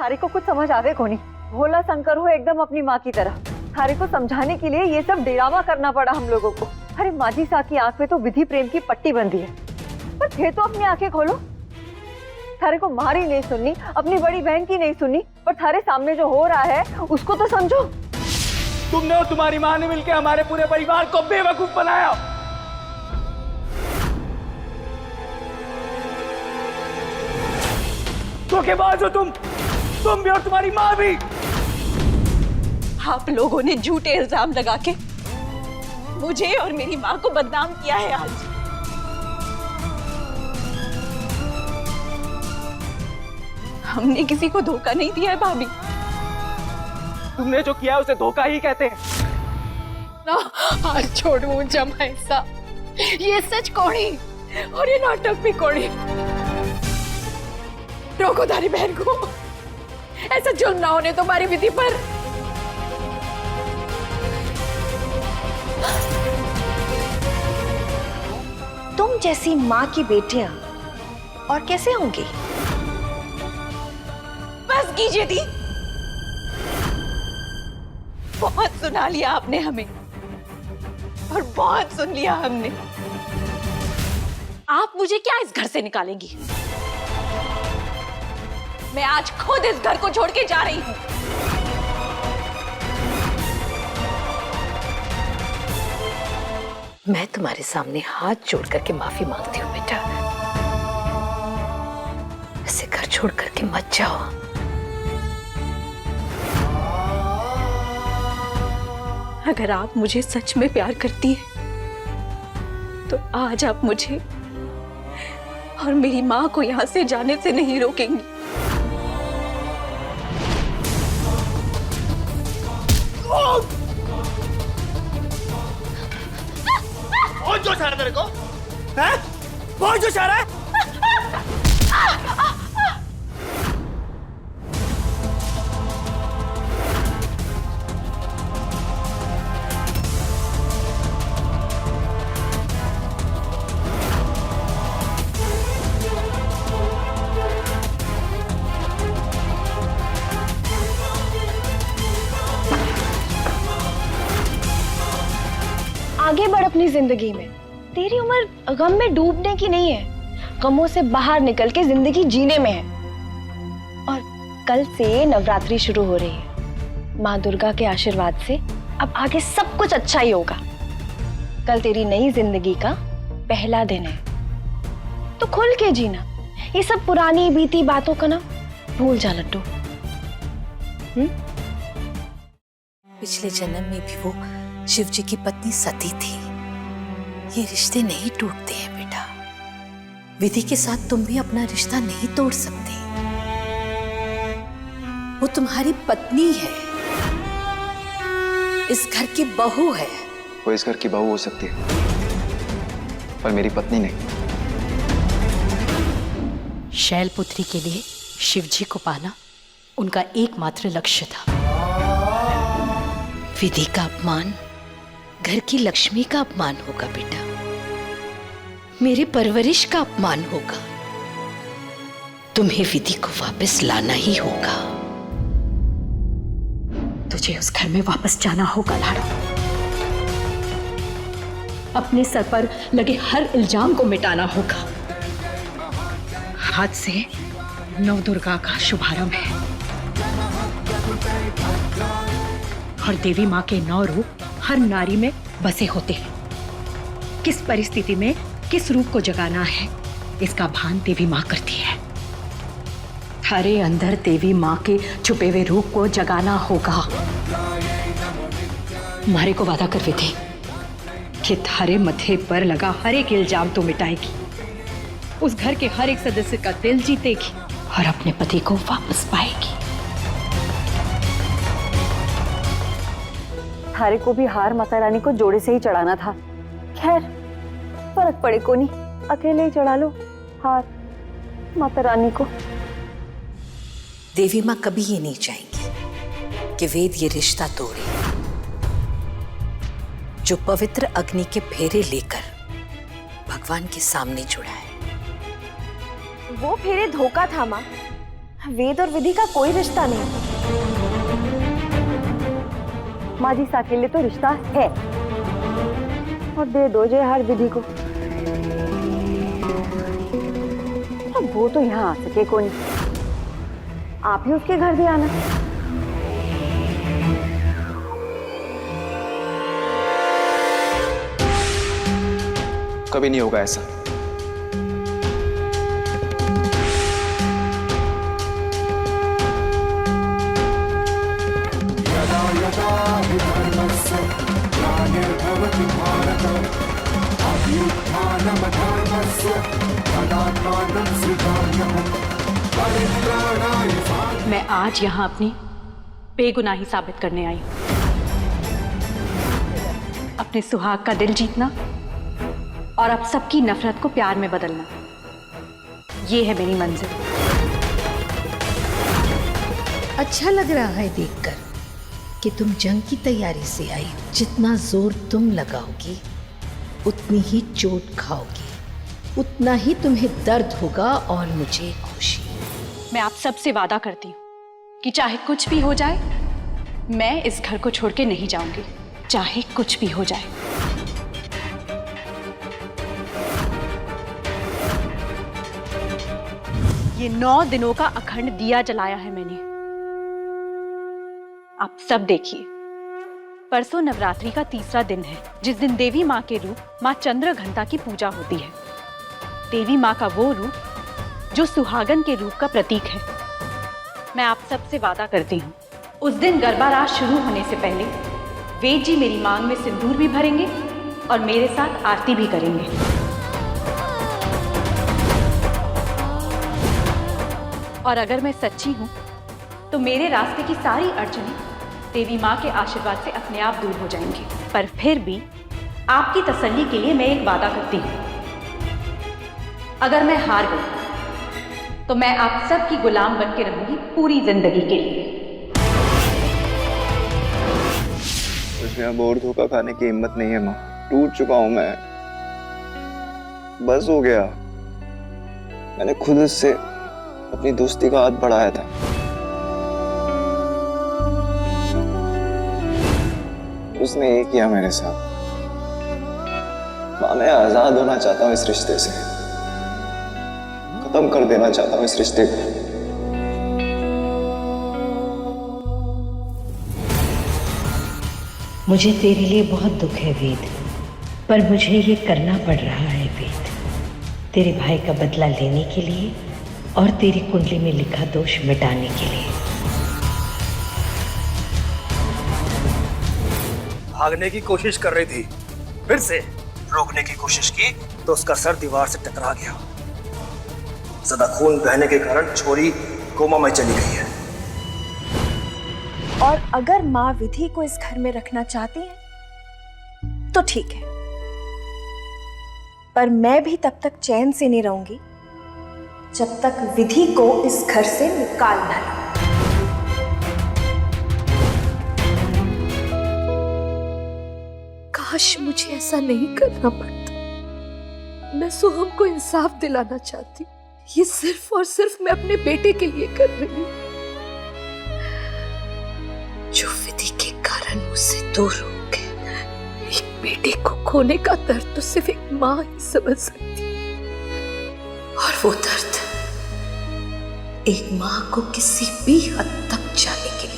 थारे को कुछ समझ आवे को नहीं। भोला शंकर हो एकदम अपनी माँ की तरह। थारे को समझाने के लिए ये सब ड्रामा करना पड़ा हम लोगों को। अरे माझी सा की आंख में तो विधि प्रेम की पट्टी बंधी है, पर फिर तो अपनी आंखें खोलो। थारे को मारी नहीं सुननी, अपनी बड़ी बहन की नहीं सुननी, पर थारे सामने जो हो रहा है उसको तो समझो। तुमने और तुम्हारी माँ ने मिलकर हमारे पूरे परिवार को बेवकूफ बनाया। धोखेबाज हो तुम भी और तुम्हारी माँ भी। आप लोगों ने झूठे इल्जाम लगा के मुझे और मेरी माँ को बदनाम किया है। आज हमने किसी को धोखा नहीं दिया है भाभी। तुमने जो किया उसे धोखा ही कहते हैं। ना हाथ छोड़ो जमाई सा, ये सच कौड़ी और ये नाटक भी कौड़ी। रोको तारी बहन को, ऐसा जुल्म ना होने तुम्हारी विधि पर। तुम जैसी माँ की बेटियां और कैसे होंगी? बस कीजिए दी, बहुत सुना लिया आपने हमें और बहुत सुन लिया हमने। आप मुझे क्या इस घर से निकालेंगी? मैं आज खुद इस घर को छोड़ के जा रही हूं। मैं तुम्हारे सामने हाथ जोड़ करके माफी मांगती हूँ बेटा। ऐसे घर छोड़ करके मत जाओ। अगर आप मुझे सच में प्यार करती हैं, तो आज आप मुझे और मेरी माँ को यहाँ से जाने से नहीं रोकेंगी। बहुत जोश आ रहा है तेरे को? हैं? बहुत जोश आ रहा है? आगे बढ़ अपनी जिंदगी में। तेरी उम्र गम में डूबने की नहीं है, गमों से बाहर निकल के जिंदगी जीने में है। और कल से नवरात्रि शुरू हो रही है। माँ दुर्गा के आशीर्वाद से अब आगे सब कुछ अच्छा ही होगा। कल तेरी नई जिंदगी का पहला दिन है, तो खुल के जीना। ये सब पुरानी बीती बातों का ना भूल जा लड्डू। पिछले जन्म में भी वो शिव जी की पत्नी सती थी। ये रिश्ते नहीं टूटते हैं बेटा। विधि के साथ तुम भी अपना रिश्ता नहीं तोड़ सकते। वो तुम्हारी पत्नी है, इस घर की बहू है। वो इस घर की बहू हो सकती है, पर मेरी पत्नी नहीं। शैलपुत्री के लिए शिव जी को पाना उनका एकमात्र लक्ष्य था। विधि का अपमान घर की लक्ष्मी का अपमान होगा बेटा, मेरी परवरिश का अपमान होगा। तुम्हें विधि को वापस लाना ही होगा। तुझे उस घर में वापस जाना होगा लाडो। अपने सर पर लगे हर इल्जाम को मिटाना होगा। आज से नवदुर्गा का शुभारंभ है और देवी माँ के 9 रूप हर नारी में बसे होते हैं। किस परिस्थिति में किस रूप को जगाना है, इसका भान देवी माँ करती है। थारे अंदर देवी माँ के छुपे हुए रूप को जगाना होगा। मारे को वादा कर विधि कि थारे मथे पर लगा हर एक इल्जाम तो मिटाएगी, उस घर के हर एक सदस्य का दिल जीतेगी और अपने पति को वापस पाएगी। थारे को भी हार माता रानी को जोड़े से ही चढ़ाना था। खैर फर्क पड़े को नहीं, अकेले ही चढ़ा लो हार माता रानी को। देवी माँ कभी ये नहीं चाहेंगी कि वेद ये रिश्ता तोड़े, जो पवित्र अग्नि के फेरे लेकर भगवान के सामने जुड़ा है। वो फेरे धोखा था माँ। वेद और विधि का कोई रिश्ता नहीं। माजिसा के लिए तो रिश्ता है, और दे दो जय हर विधि को। अब वो तो यहाँ आ सके कौन, आप ही उसके घर दे आना। कभी नहीं होगा ऐसा। मैं आज यहाँ अपनी बेगुनाही साबित करने आई हूँ। अपने सुहाग का दिल जीतना और अब सबकी नफरत को प्यार में बदलना, ये है मेरी मंजिल। अच्छा लग रहा है देखकर कि तुम जंग की तैयारी से आई। जितना जोर तुम लगाओगी उतनी ही चोट खाओगी, उतना ही तुम्हें दर्द होगा और मुझे खुशी। मैं आप सबसे वादा करती हूँ कि चाहे कुछ भी हो जाए, मैं इस घर को छोड़ के नहीं जाऊंगी, चाहे कुछ भी हो जाए। ये 9 दिनों का अखंड दिया जलाया है मैंने। आप सब देखिए, परसों नवरात्रि का तीसरा दिन है, जिस दिन देवी माँ के रूप माँ चंद्रघंटा की पूजा होती है। देवी माँ का वो रूप जो सुहागन के रूप का प्रतीक है। मैं आप सबसे वादा करती हूँ, उस दिन गरबा रात शुरू होने से पहले वेद जी मेरी मांग में सिंदूर भी भरेंगे और मेरे साथ आरती भी करेंगे। और अगर मैं सच्ची हूँ तो मेरे रास्ते की सारी अड़चनें देवी माँ के आशीर्वाद से अपने आप दूर हो जाएंगी। पर फिर भी आपकी तसल्ली के लिए मैं एक वादा करती हूँ, अगर मैं हार गई तो मैं आप सब की गुलाम बन के रहूंगी पूरी जिंदगी के लिए। मुझे अब और धोखा खाने की हिम्मत नहीं है माँ। टूट चुका हूं मैं, बस हो गया। मैंने खुद उससे अपनी दोस्ती का हाथ बढ़ाया था। उसने ये किया मेरे साथ। माँ, मैं आजाद होना चाहता हूँ इस रिश्ते से, खत्म कर देना चाहता हूँ इस रिश्ते को। मुझे तेरे लिए बहुत दुख है वेद, पर मुझे ये करना पड़ रहा है वेद, तेरे भाई का बदला लेने के लिए और तेरी कुंडली में लिखा दोष मिटाने के लिए। भागने की कोशिश कर रही थी, फिर से रोकने की कोशिश की तो उसका सर दीवार से टकरा गया। ज्यादा खून बहने के कारण छोरी कोमा में चली गई है। और अगर माँ विधि को इस घर में रखना चाहती है तो ठीक है, पर मैं भी तब तक चैन से नहीं रहूंगी जब तक विधि को इस घर से निकाल न लूं। काश मुझे ऐसा नहीं करना पड़ता। मैं सोहम को इंसाफ दिलाना चाहती, ये सिर्फ और सिर्फ मैं अपने बेटे के लिए कर रही हूँ, जो विधि के कारण मुझसे दूर हो गए। एक बेटे को खोने का दर्द तो सिर्फ एक माँ ही समझ सकती, और वो दर्द एक माँ को किसी भी हद तक जाने के लिए